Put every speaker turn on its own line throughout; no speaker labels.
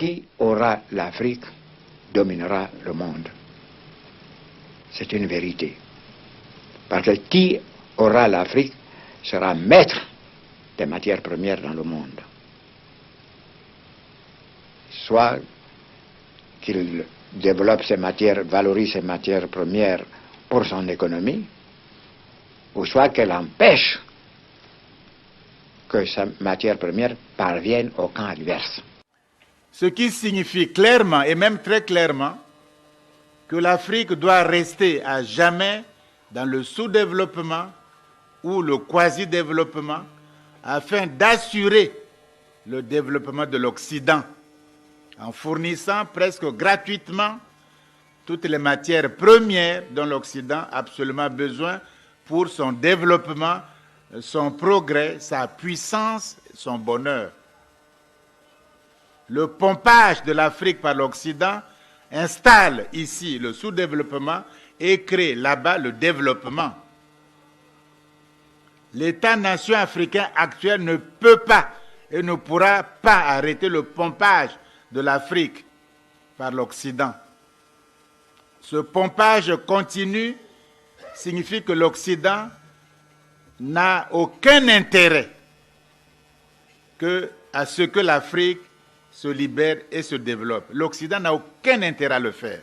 qui aura l'Afrique dominera le monde. C'est une vérité. Parce que qui aura l'Afrique sera maître des matières premières dans le monde. Soit qu'il développe ces matières, valorise ces matières premières pour son économie, ou soit qu'elle empêche que sa matière première parvienne au camp adverse.
Ce qui signifie clairement, et même très clairement, que l'Afrique doit rester à jamais dans le sous-développement ou le quasi-développement afin d'assurer le développement de l'Occident en fournissant presque gratuitement toutes les matières premières dont l'Occident a absolument besoin pour son développement, son progrès, sa puissance, son bonheur. Le pompage de l'Afrique par l'Occident installe ici le sous-développement et crée là-bas le développement. L'État-nation africain actuel ne peut pas et ne pourra pas arrêter le pompage de l'Afrique par l'Occident. Ce pompage continu signifie que l'Occident n'a aucun intérêt à ce que l'Afrique se libère et se développe. L'Occident n'a aucun intérêt à le faire.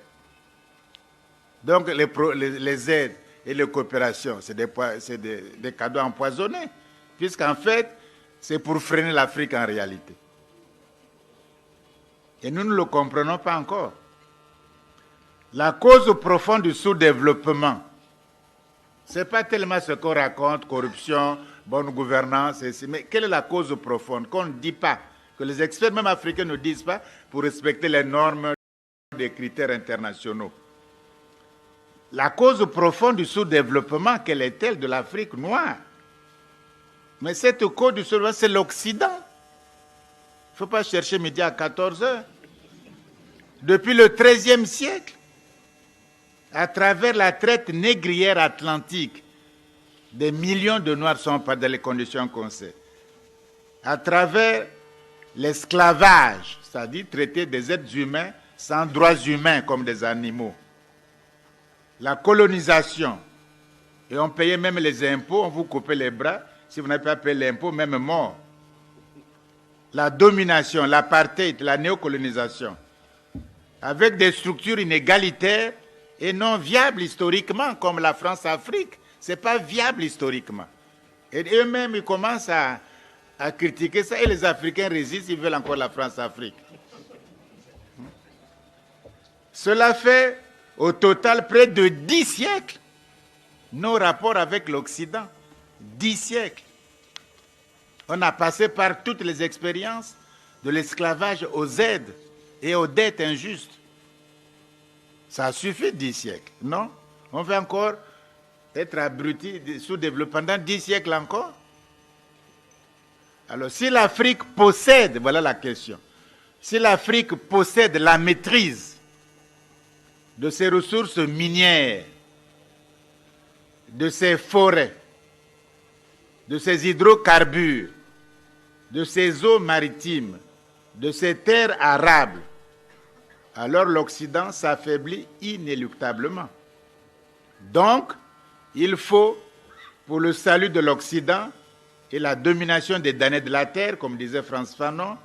Donc les aides et les coopérations, c'est des cadeaux empoisonnés, puisqu'en fait, c'est pour freiner l'Afrique en réalité. Et nous ne le comprenons pas encore. La cause profonde du sous-développement, ce n'est pas tellement ce qu'on raconte, corruption, bonne gouvernance, mais quelle est la cause profonde qu'on ne dit pas, que les experts même africains ne disent pas pour respecter les normes des critères internationaux. La cause profonde du sous-développement, quelle est-elle de l'Afrique noire? Mais cette cause du sous-développement, c'est l'Occident. Il ne faut pas chercher midi à 14 heures. Depuis le XIIIe siècle, à travers la traite négrière atlantique, des millions de Noirs sont pas dans les conditions qu'on sait. À travers l'esclavage, c'est-à-dire traiter des êtres humains sans droits humains comme des animaux. La colonisation, et on payait même les impôts, on vous coupait les bras, si vous n'avez pas payé l'impôt, même mort. La domination, l'apartheid, la néocolonisation, avec des structures inégalitaires et non viables historiquement, comme la France-Afrique. Ce n'est pas viable historiquement. Et eux-mêmes, ils commencent à critiquer ça, et les Africains résistent, ils veulent encore la France-Afrique. Cela fait au total près de 10 siècles nos rapports avec l'Occident. 10 siècles. On a passé par toutes les expériences, de l'esclavage aux aides et aux dettes injustes. Ça a suffi 10 siècles, non? On veut encore être abruti, sous-développé pendant 10 siècles encore? Alors, si l'Afrique possède, voilà la question, si l'Afrique possède la maîtrise de ses ressources minières, de ses forêts, de ses hydrocarbures, de ses eaux maritimes, de ses terres arables, alors l'Occident s'affaiblit inéluctablement. Donc, il faut, pour le salut de l'Occident et la domination des damnés de la terre, comme disait Frantz Fanon,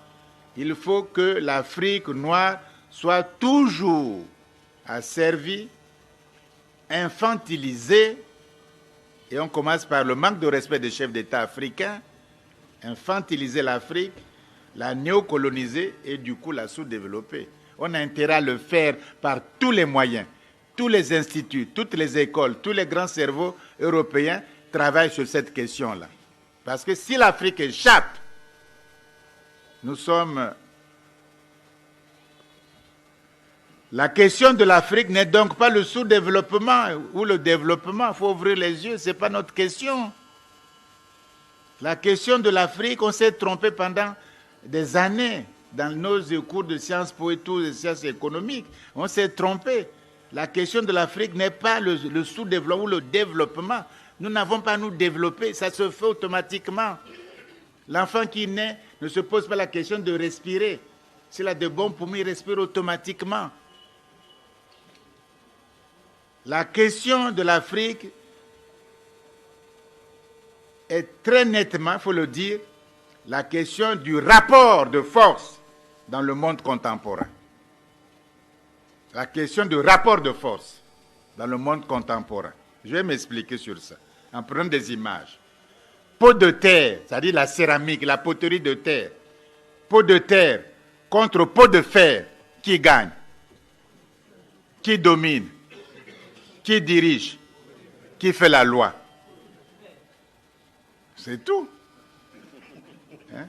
il faut que l'Afrique noire soit toujours asservie, infantilisée, et on commence par le manque de respect des chefs d'État africains, infantiliser l'Afrique, la néocoloniser et du coup la sous-développer. On a intérêt à le faire par tous les moyens. Tous les instituts, toutes les écoles, tous les grands cerveaux européens travaillent sur cette question-là. Parce que si l'Afrique échappe, nous sommes... La question de l'Afrique n'est donc pas le sous-développement ou le développement. Il faut ouvrir les yeux, ce n'est pas notre question. La question de l'Afrique, on s'est trompé pendant des années dans nos cours de sciences po et tout, de sciences économiques. On s'est trompé. La question de l'Afrique n'est pas le sous-développement ou le développement. Nous n'avons pas à nous développer, ça se fait automatiquement. L'enfant qui naît ne se pose pas la question de respirer. S'il a de bons poumons, il respire automatiquement. La question de l'Afrique est très nettement, il faut le dire, la question du rapport de force dans le monde contemporain. La question du rapport de force dans le monde contemporain. Je vais m'expliquer sur ça, en prenant des images. Pot de terre, c'est-à-dire la céramique, la poterie de terre. Pot de terre contre pot de fer, qui gagne? Qui domine? Qui dirige? Qui fait la loi? C'est tout. Hein?